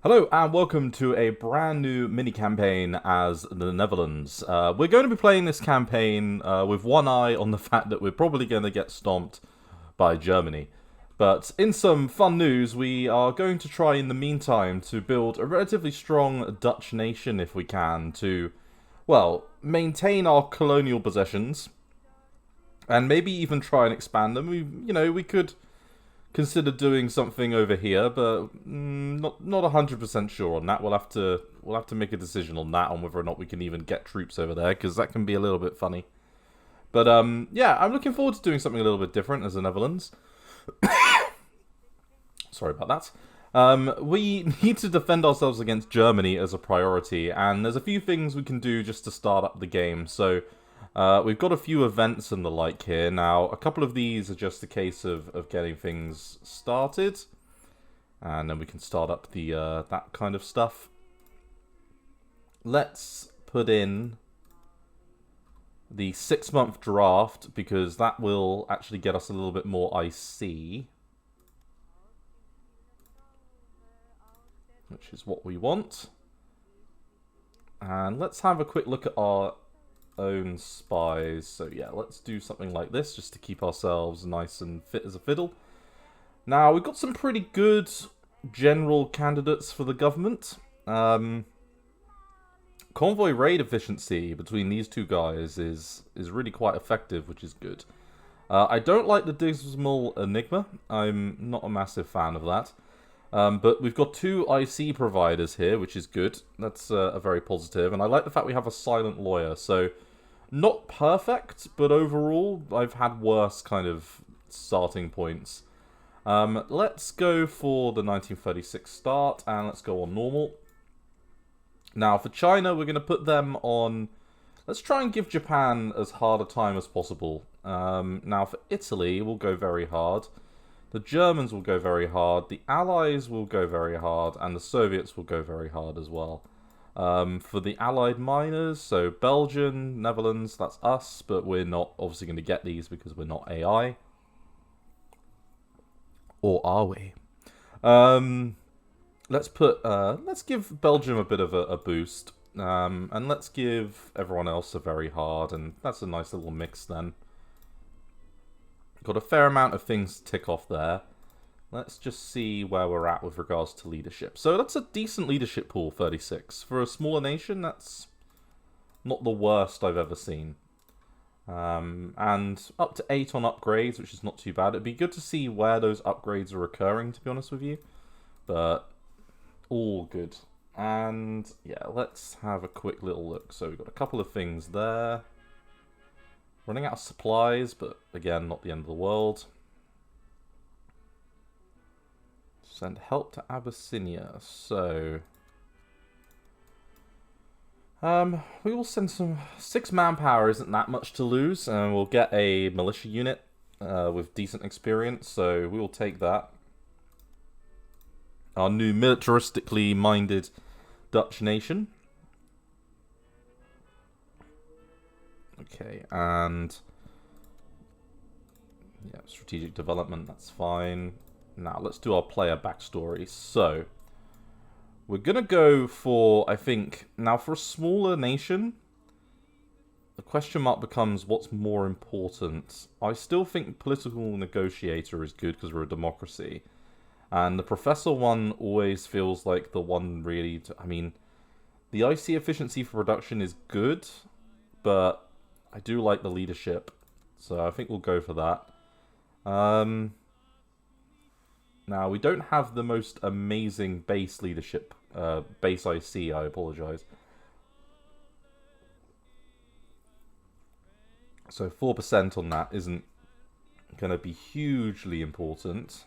Hello and welcome to a brand new mini campaign as the Netherlands. We're going to be playing this campaign with one eye on the fact that we're probably going to get stomped by Germany. But in some fun news, we are going to try in the meantime to build a relatively strong Dutch nation if we can to, well, maintain our colonial possessions and maybe even try and expand them. We could consider doing something over here, but not 100% sure on that. We'll have to make a decision on that, on whether or not we can even get troops over there, because that can be a little bit funny. But yeah, I'm looking forward to doing something a little bit different as the Netherlands. Sorry about that. We need to defend ourselves against Germany as a priority, and there's a few things we can do just to start up the game. So we've got a few events and the like here. Now, a couple of these are just a case of getting things started. And then we can start up the that kind of stuff. Let's put in the 6-month draft, because that will actually get us a little bit more IC. Which is what we want. And let's have a quick look at our own spies. So yeah, let's do something like this just to keep ourselves nice and fit as a fiddle. Now, we've got some pretty good general candidates for the government. Convoy raid efficiency between these two guys is really quite effective, which is good. I don't like the Dismal Enigma. I'm not a massive fan of that. But we've got 2 IC providers here, which is good. That's a very positive. And I like the fact we have a silent lawyer. So, not perfect, but overall, I've had worse kind of starting points. Let's go for the 1936 start, and let's go on normal. Now, for China, we're going to put them on... Let's try and give Japan as hard a time as possible. Now, for Italy, we'll go very hard. The Germans will go very hard, the Allies will go very hard, and the Soviets will go very hard as well. For the Allied miners, so Belgium, Netherlands, that's us, but we're not obviously going to get these because we're not AI. Or are we? Let's give Belgium a bit of a boost, and let's give everyone else a very hard, and that's a nice little mix then. Got a fair amount of things to tick off there. Let's just see where we're at with regards to leadership. So that's a decent leadership pool, 36. For a smaller nation, that's not the worst I've ever seen. And up to 8 on upgrades, which is not too bad. It'd be good to see where those upgrades are occurring, to be honest with you. But all good. And yeah, let's have a quick little look. So we've got a couple of things there. Running out of supplies, but again, not the end of the world. Send help to Abyssinia. So, we will send some 6 manpower. Isn't that much to lose, and we'll get a militia unit with decent experience. So we will take that. Our new militaristically minded Dutch nation. Okay, and yeah, strategic development, that's fine. Now, let's do our player backstory. So, we're going to go for, I think, now for a smaller nation, the question mark becomes what's more important. I still think political negotiator is good because we're a democracy. And the professor one always feels like the one really, I mean, the IC efficiency for production is good, but I do like the leadership, so I think we'll go for that. Now, we don't have the most amazing base leadership, base IC, I apologise. So 4% on that isn't going to be hugely important.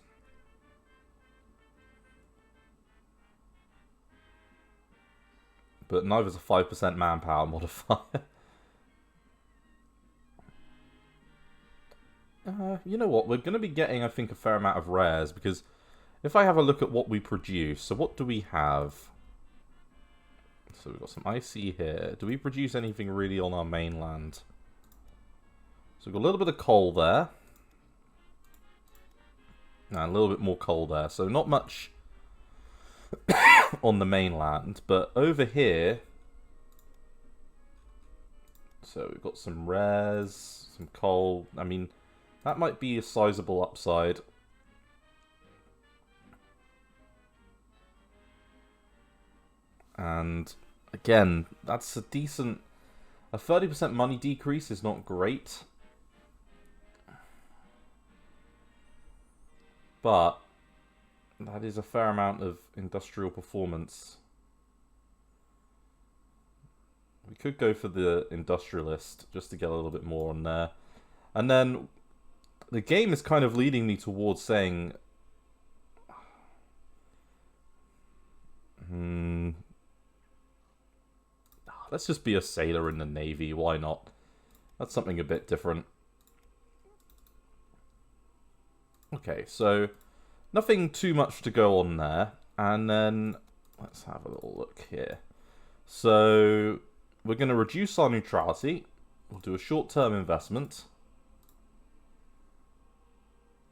But neither is a 5% manpower modifier. You know what, we're going to be getting, I think, a fair amount of rares, because if I have a look at what we produce, so what do we have? So we've got some IC here. Do we produce anything really on our mainland? So we've got a little bit of coal there. And a little bit more coal there, so not much on the mainland. But over here, so we've got some rares, some coal. I mean, that might be a sizable upside. And again, that's a decent... A 30% money decrease is not great. But that is a fair amount of industrial performance. We could go for the industrialist just to get a little bit more on there. And then the game is kind of leading me towards saying... Let's just be a sailor in the Navy, why not? That's something a bit different. Okay, so nothing too much to go on there. And then let's have a little look here. So we're going to reduce our neutrality. We'll do a short-term investment.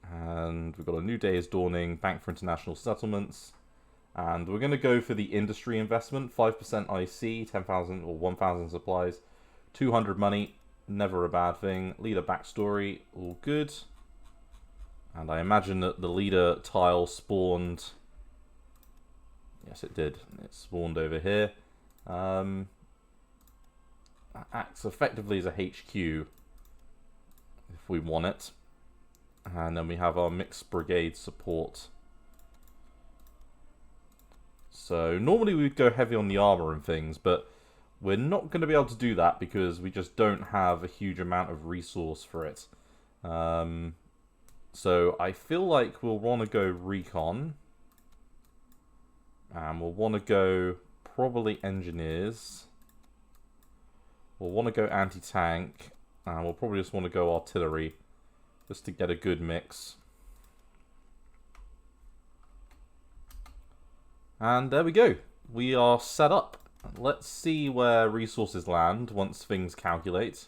And we've got a new day is dawning, Bank for International Settlements. And we're going to go for the industry investment, 5% IC, 10,000 or 1,000 supplies, 200 money, never a bad thing. Leader backstory, all good. And I imagine that the leader tile spawned... Yes, it did. It spawned over here. That acts effectively as a HQ, if we want it. And then we have our mixed brigade support. So normally we'd go heavy on the armor and things, but we're not going to be able to do that because we just don't have a huge amount of resource for it. So I feel like we'll want to go recon. And we'll want to go probably engineers. We'll want to go anti-tank. And we'll probably just want to go artillery. Just to get a good mix. And there we go. We are set up. Let's see where resources land once things calculate.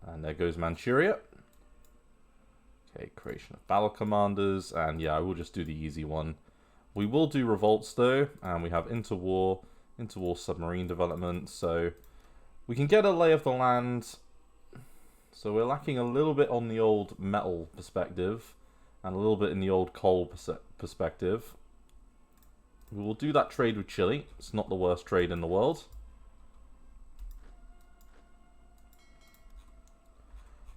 And there goes Manchuria. Okay, creation of battle commanders. And yeah, I will just do the easy one. We will do revolts though. And we have interwar submarine development. So we can get a lay of the land. So we're lacking a little bit on the old metal perspective. And a little bit in the old coal perspective. We will do that trade with Chile. It's not the worst trade in the world.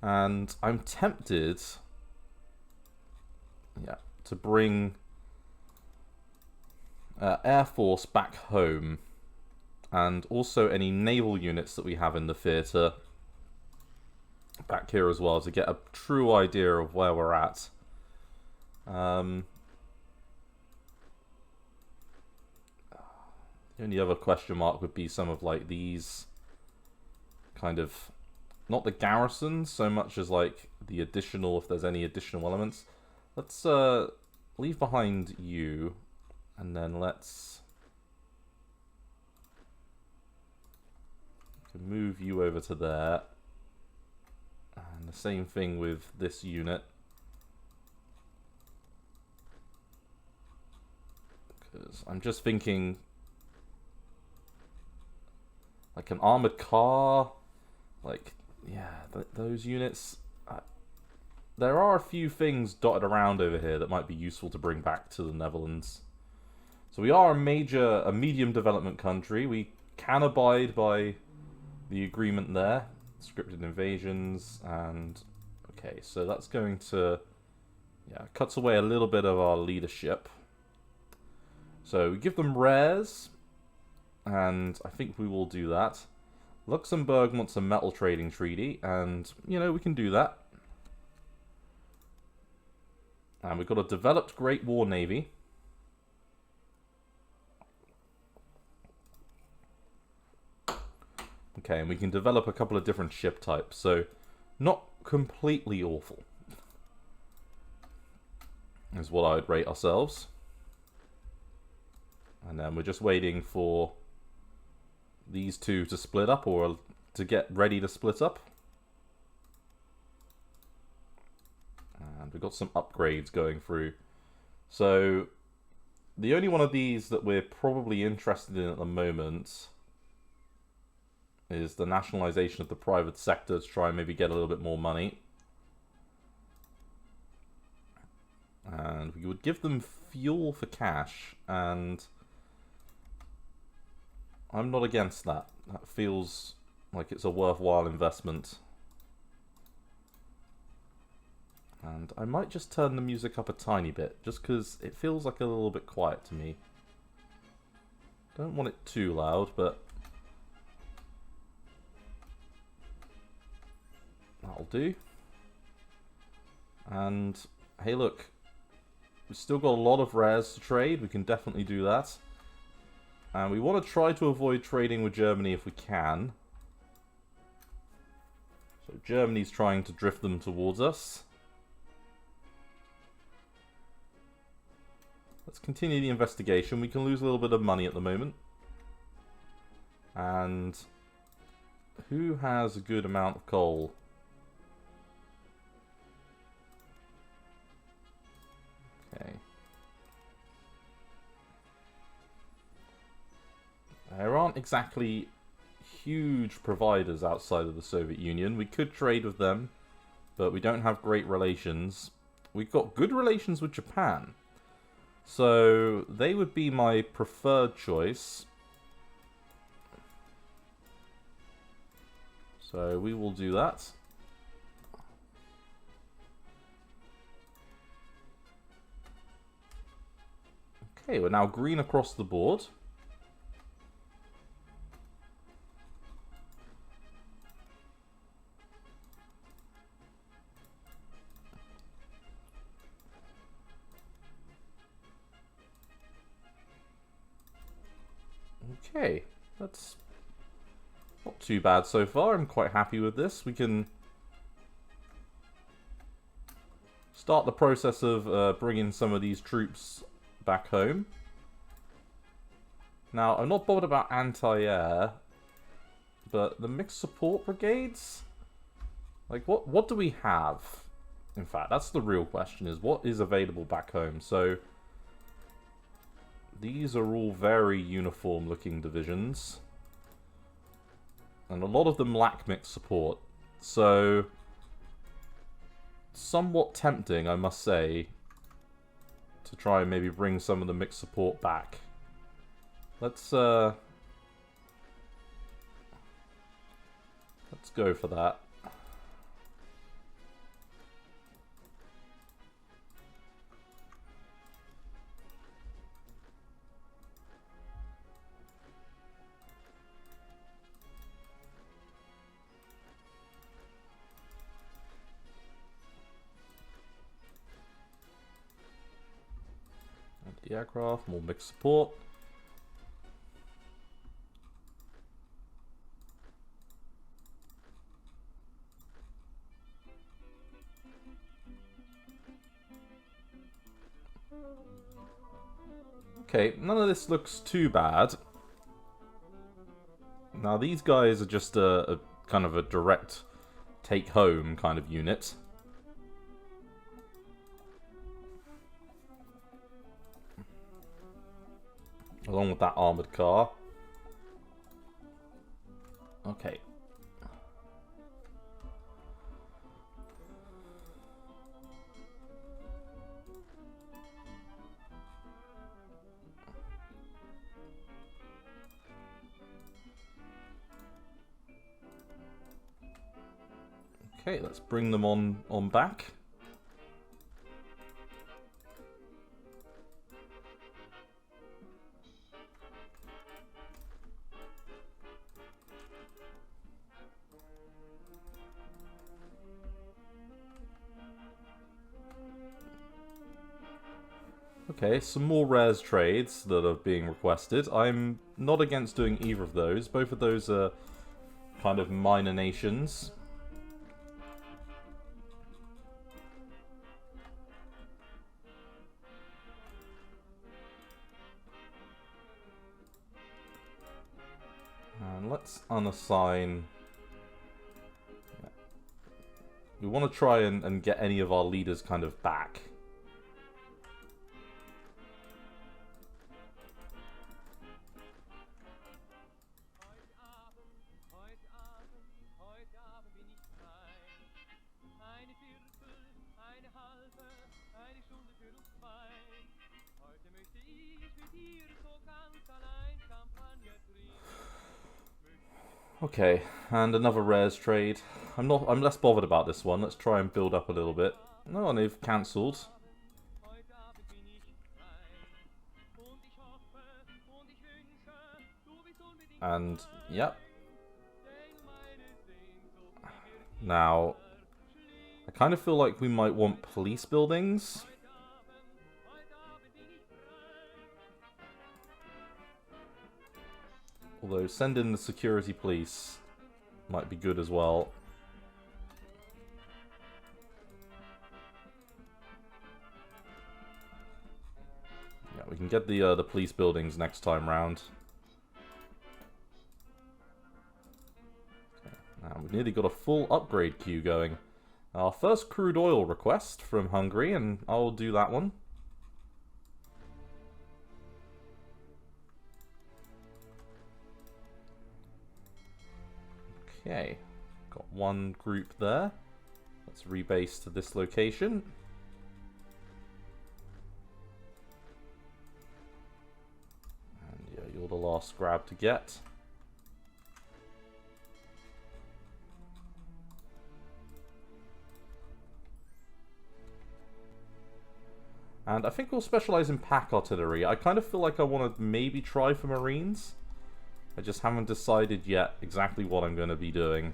And I'm tempted, to bring Air Force back home. And also any naval units that we have in the theatre back here as well, to get a true idea of where we're at. The only other question mark would be some of like these kind of, not the garrisons so much as like the additional, if there's any additional elements. Let's leave behind you, and then let's move you over to there. And the same thing with this unit. Because I'm just thinking like an armored car, like, yeah, those units. There are a few things dotted around over here that might be useful to bring back to the Netherlands. So we are a medium development country. We can abide by the agreement there. Scripted invasions, and okay, so that's going to, cuts away a little bit of our leadership. So we give them rares, and I think we will do that. Luxembourg wants a metal trading treaty, and, we can do that. And we've got a developed Great War Navy. Okay, and we can develop a couple of different ship types, so not completely awful is what I would rate ourselves. And then we're just waiting for these two to split up, or to get ready to split up. And we've got some upgrades going through. So the only one of these that we're probably interested in at the moment is the nationalization of the private sector to try and maybe get a little bit more money. And we would give them fuel for cash, and I'm not against that. That feels like it's a worthwhile investment. And I might just turn the music up a tiny bit, just because it feels like a little bit quiet to me. Don't want it too loud, but that'll do. And hey, look, we've still got a lot of rares to trade. We can definitely do that. And we want to try to avoid trading with Germany if we can. So Germany's trying to drift them towards us. Let's continue the investigation. We can lose a little bit of money at the moment. And who has a good amount of coal? Okay. There aren't exactly huge providers outside of the Soviet Union. We could trade with them, but we don't have great relations. We've got good relations with Japan. So they would be my preferred choice. So we will do that. Okay, we're now green across the board. Okay, that's not too bad so far. I'm quite happy with this. We can start the process of bringing some of these troops back home. Now, I'm not bothered about anti-air, but the mixed support brigades? Like, what do we have? In fact, that's the real question, is what is available back home? So these are all very uniform-looking divisions. And a lot of them lack mixed support. So somewhat tempting, I must say, to try and maybe bring some of the mixed support back. Let's go for that. Anti-aircraft, more mixed support. Okay, none of this looks too bad. Now these guys are just a kind of a direct take-home kind of unit. Along with that armoured car. Okay. Okay, let's bring them on back. Okay, some more rares trades that are being requested. I'm not against doing either of those. Both of those are kind of minor nations. And let's unassign. We want to try and get any of our leaders kind of back. Okay, and another rares trade. I'm less bothered about this one. Let's try and build up a little bit. No, and they've cancelled. And, yep. Now, I kind of feel like we might want police buildings. Although, send in the security police might be good as well. Yeah, we can get the police buildings next time round. Okay, now we've nearly got a full upgrade queue going. Our first crude oil request from Hungary, and I'll do that one. Okay, got one group there. Let's rebase to this location. And yeah, you're the last grab to get. And I think we'll specialize in pack artillery. I kind of feel like I want to maybe try for Marines. I just haven't decided yet exactly what I'm going to be doing.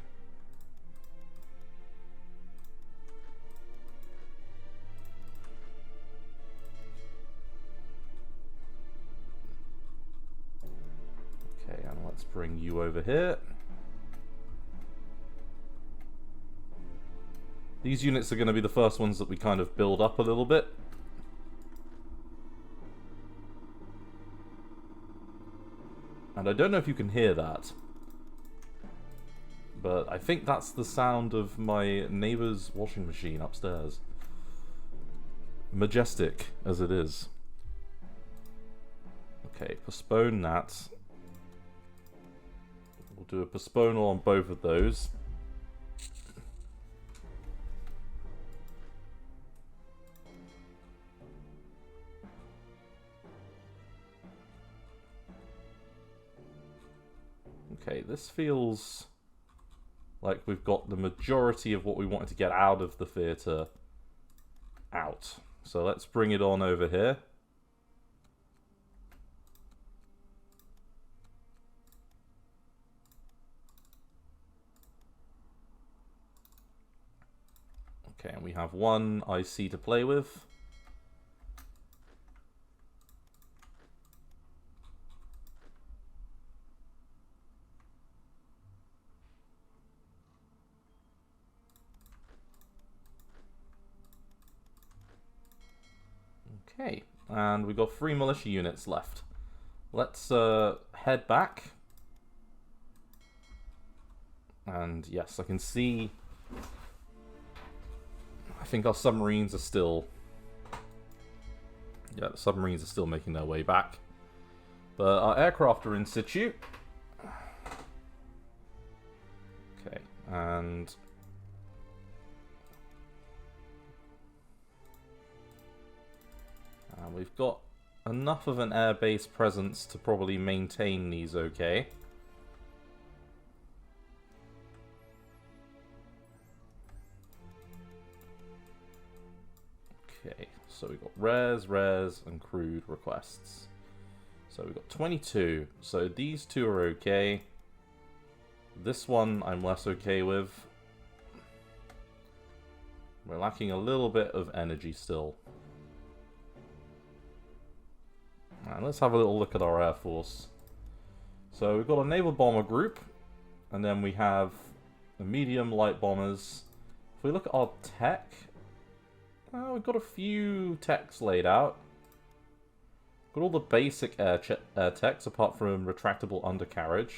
Okay, and let's bring you over here. These units are going to be the first ones that we kind of build up a little bit. And I don't know if you can hear that, but I think that's the sound of my neighbor's washing machine upstairs. Majestic as it is. Okay, postpone that. We'll do a postponal on both of those. Okay, this feels like we've got the majority of what we wanted to get out of the theatre out. So let's bring it on over here. Okay, and we have one IC to play with. Okay, and we've got 3 militia units left. Let's head back. And yes, I can see... I think our submarines are still... Yeah, the submarines are still making their way back. But our aircraft are in situ. Okay, and... we've got enough of an airbase presence to probably maintain these okay. Okay, so we've got rares, and crude requests. So we've got 22. So these two are okay. This one I'm less okay with. We're lacking a little bit of energy still. And let's have a little look at our Air Force. So we've got a naval bomber group, and then we have the medium light bombers. If we look at our tech, we've got a few techs laid out. Got all the basic air techs apart from retractable undercarriage.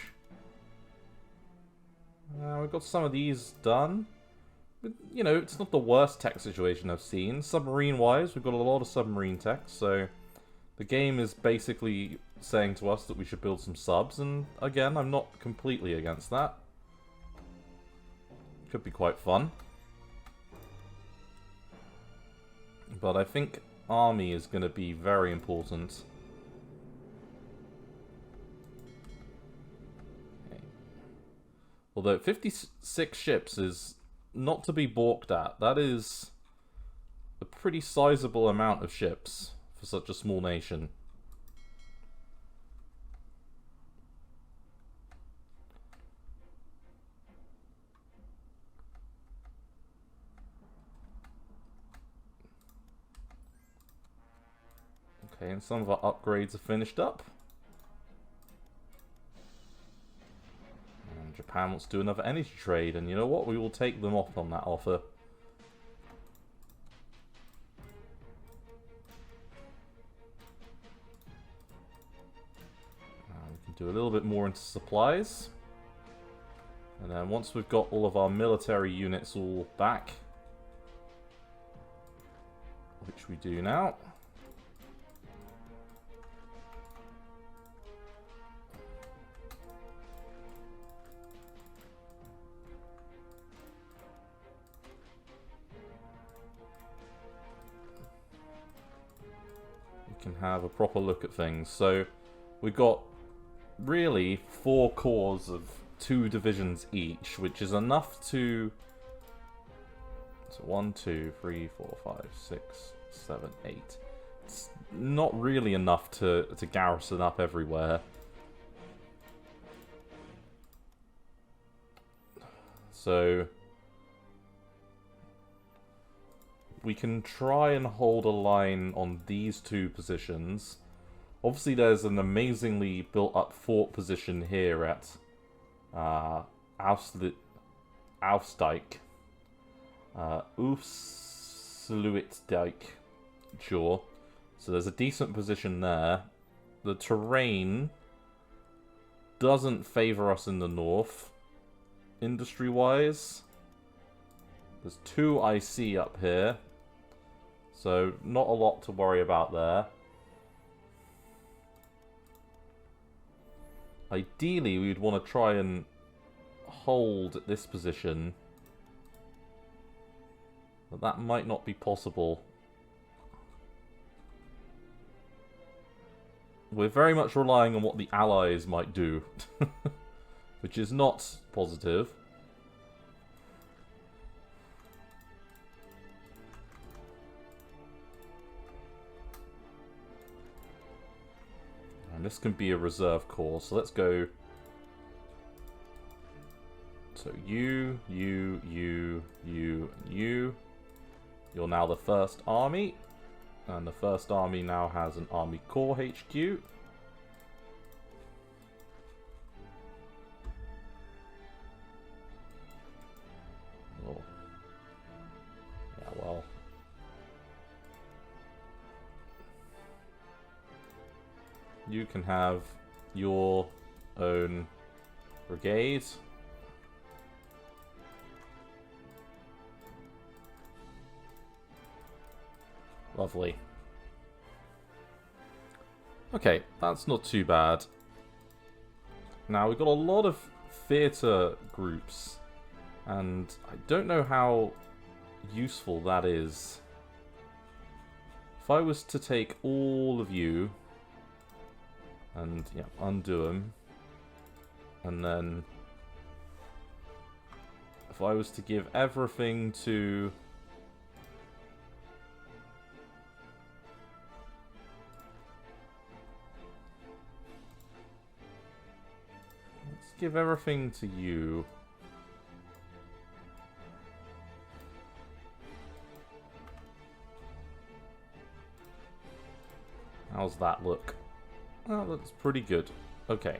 We've got some of these done. But, you know, it's not the worst tech situation I've seen. Submarine-wise, we've got a lot of submarine techs, so... The game is basically saying to us that we should build some subs, and again, I'm not completely against that. Could be quite fun. but I think army is going to be very important. Okay. Although 56 ships is not to be balked at. That is a pretty sizable amount of ships for such a small nation. Okay, and some of our upgrades are finished up. And Japan wants to do another energy trade, and you know what? We will take them off on that offer. We can do a little bit more into supplies. And then once we've got all of our military units all back, which we do now, can have a proper look at things. So we've got really 4 corps of 2 divisions each, which is enough to... So 1, 2, 3, 4, 5, 6, 7, 8. It's not really enough to garrison up everywhere. So we can try and hold a line on these 2 positions. Obviously, there's an amazingly built-up fort position here at Aufsluitdijk. Sure. So there's a decent position there. The terrain doesn't favour us in the north, industry-wise. There's 2 IC up here. So, not a lot to worry about there. Ideally, we'd want to try and hold at this position. But that might not be possible. We're very much relying on what the Allies might do. Which is not positive. And this can be a reserve corps, so let's go. So you. You're now the 1st Army. And the 1st Army now has an Army Corps HQ. Oh. Yeah, well. You can have your own brigade. Lovely. Okay, that's not too bad. Now, we've got a lot of theatre groups, and I don't know how useful that is. If I was to take all of you and yeah, undo them, and then if I was to give everything to give everything to you. How's that look? Oh, that's pretty good. Okay.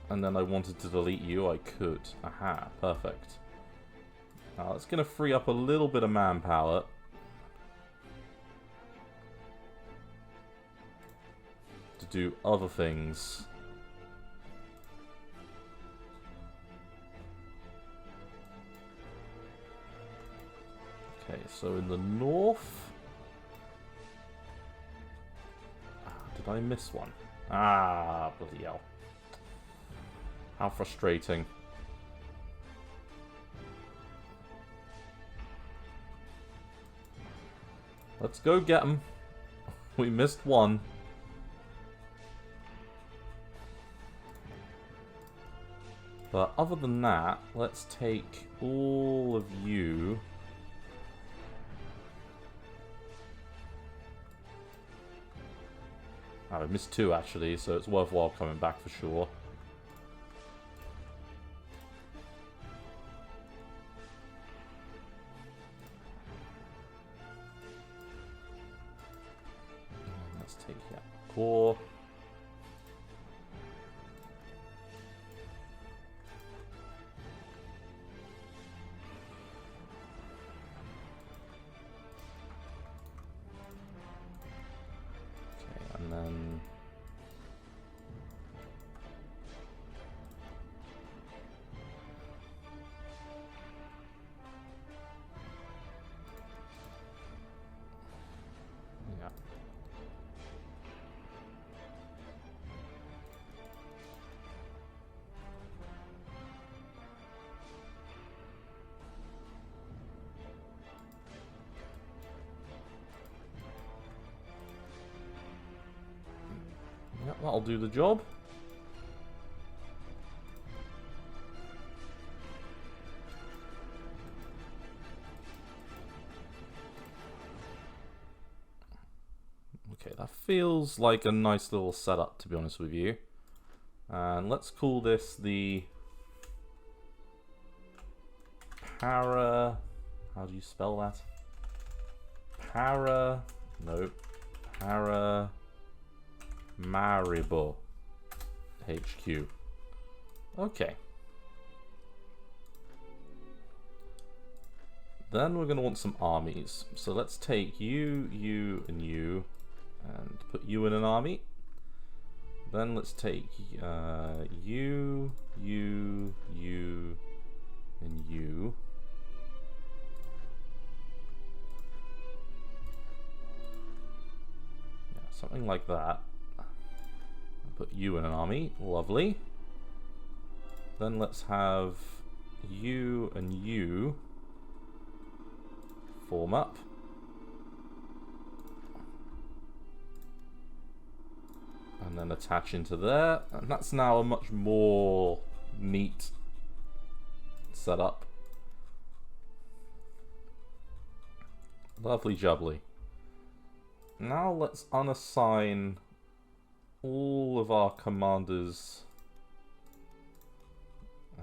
And then I wanted to delete you, I could. Aha, perfect. Now that's going to free up a little bit of manpower. To do other things. Okay, so in the north... did I miss one? Ah, bloody hell. How frustrating. Let's go get them. We missed one. But other than that, let's take all of you. I missed two actually, so it's worthwhile coming back for sure. Let's take out core. And then yeah. Yep, that'll do the job. Okay, that feels like a nice little setup, to be honest with you. And let's call this the Para... How do you spell that? Para... No. Para... Maribo HQ. Okay. Then we're going to want some armies. So let's take you, you, and you, and put you in an army. Then let's take you, you, you, and you. Yeah, something like that. Put you in an army. Lovely. Then let's have you and you form up. And then attach into there. And that's now a much more neat setup. Lovely jubbly. Now let's unassign all of our commanders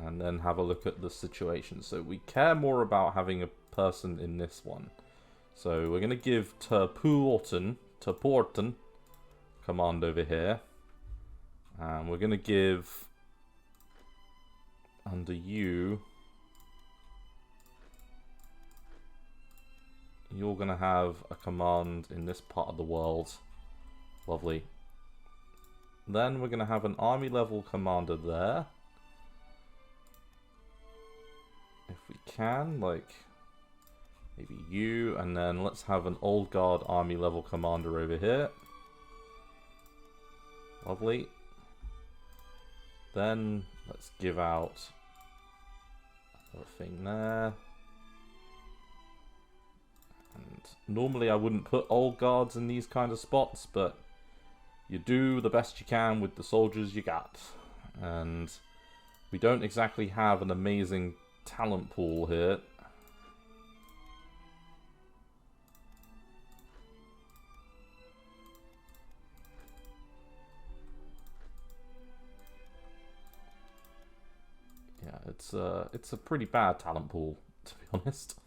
and then have a look at the situation. So we care more about having a person in this one. So we're going to give Terporten command over here. And we're going to give under you, you're going to have a command in this part of the world. Lovely. Then we're going to have an army level commander there. If we can, like maybe you, and then let's have an old guard army level commander over here. Lovely. Then let's give out another thing there. And normally I wouldn't put old guards in these kind of spots, but you do the best you can with the soldiers you got. And we don't exactly have an amazing talent pool here. Yeah, it's a pretty bad talent pool, to be honest.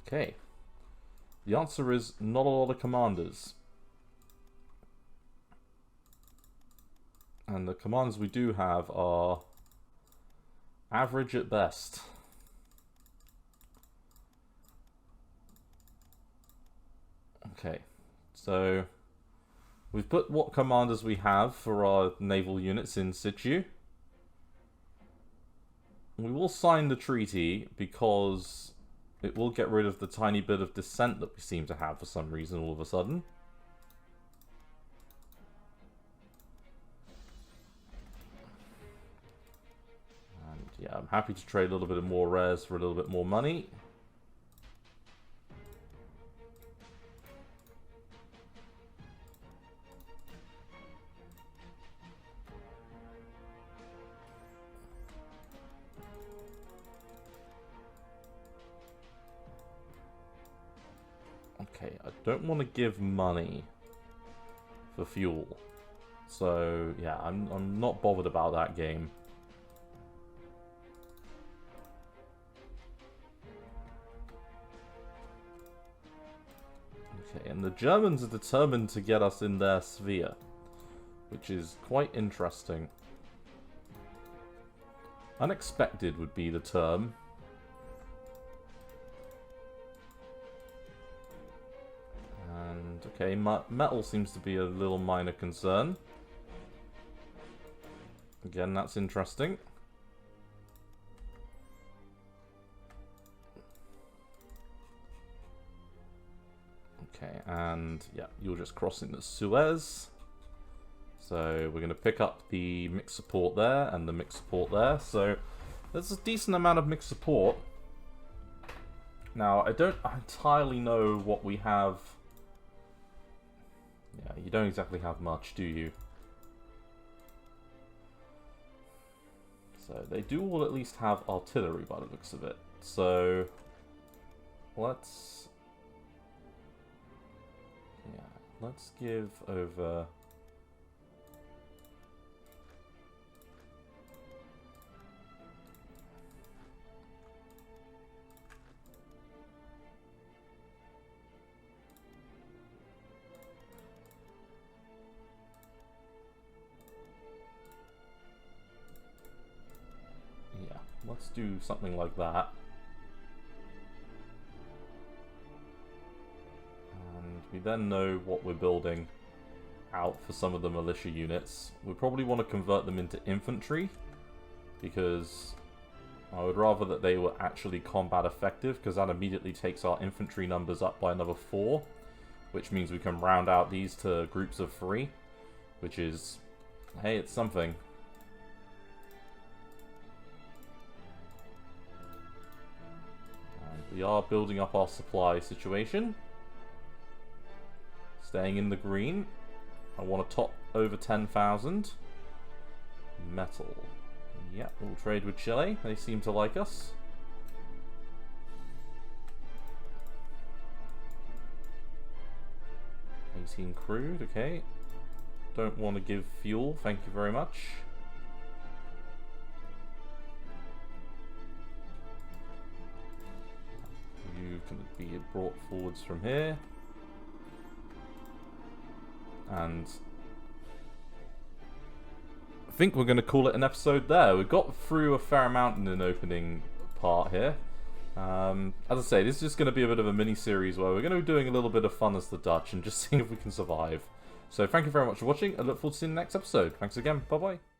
Okay. The answer is not a lot of commanders. And the commanders we do have are average at best. Okay. So we've put what commanders we have for our naval units in situ. We will sign the treaty because it will get rid of the tiny bit of dissent that we seem to have for some reason all of a sudden. And I'm happy to trade a little bit more rares for a little bit more money. Okay, I don't want to give money for fuel. So, yeah, I'm not bothered about that game. Okay, and the Germans are determined to get us in their sphere, which is quite interesting. Unexpected would be the term. And, okay, metal seems to be a little minor concern. Again, that's interesting. Okay, and yeah, you're just crossing the Suez. So we're going to pick up the mixed support there and the mixed support there. So there's a decent amount of mixed support. Now, I don't entirely know what we have. Yeah, you don't exactly have much, do you? So they do all at least have artillery by the looks of it. So let's give over. Let's do something like that. And we then know what we're building out for some of the militia units. We probably want to convert them into infantry, because I would rather that they were actually combat effective, because that immediately takes our infantry numbers up by another 4, which means we can round out these to groups of 3, which is, hey, it's something. We are building up our supply situation. Staying in the green. I want to top over 10,000. Metal. Yep, we'll trade with Chile. They seem to like us. $18 crude, okay. Don't want to give fuel, thank you very much. You can be brought forwards from here. And I think we're going to call it an episode there. We got through a fair amount in an opening part here. As I say, this is just going to be a bit of a mini-series where we're going to be doing a little bit of fun as the Dutch and just seeing if we can survive. So thank you very much for watching. I look forward to seeing you in the next episode. Thanks again. Bye-bye.